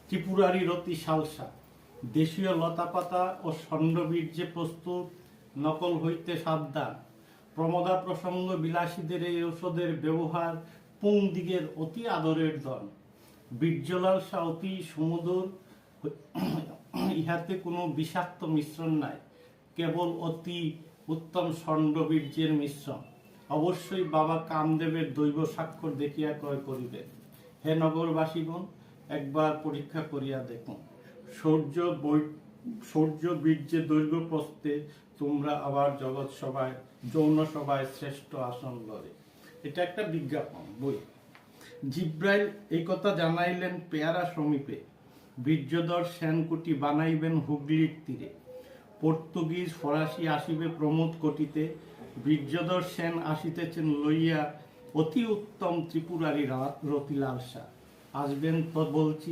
ত্রিপুরারি রতি সালসা, দেশীয় লতাপাতা ও ষণ্ডবীর্যে প্রস্তুত, নকল হইতে সাবধান। প্রমদা প্রসঙ্গ বিলাসীদের এই ঔষধের ব্যবহার পুংদিগের অতি আদরের ধন। বীর্যলালসা অতি সুমধুর, ইহাতে কোনো বিষাক্ত মিশ্রণ নাই, কেবল অতি উত্তম ষণ্ডবীর্যের মিশ্রণ। অবশ্যই বাবা কামদেবের দৈব স্বাক্ষর দেখিয়া ক্রয় করিবে। হে নগরবাসীগণ, একবার পরীক্ষা করিয়া দেখুন। সৌর্য বীর্যে দৈর্ঘ্য প্রস্তে তোমরা আবার জগৎ সভায় যৌন সভায় শ্রেষ্ঠ আসন লড়ে। এটা একটা বিজ্ঞাপন বই। জিব্রাইল এই কথা জানাইলেন পেয়ারা সমীপে, বীর্যধর সেনকুটি বানাইবেন হুগলির তীরে। পর্তুগিজ ফরাসি আসিবে প্রমোদ কোটিতে, বীর্যধর সেন আসিতেছেন লইয়া অতি উত্তম ত্রিপুরারি রতিলালসা। আসবেন তো বলছি।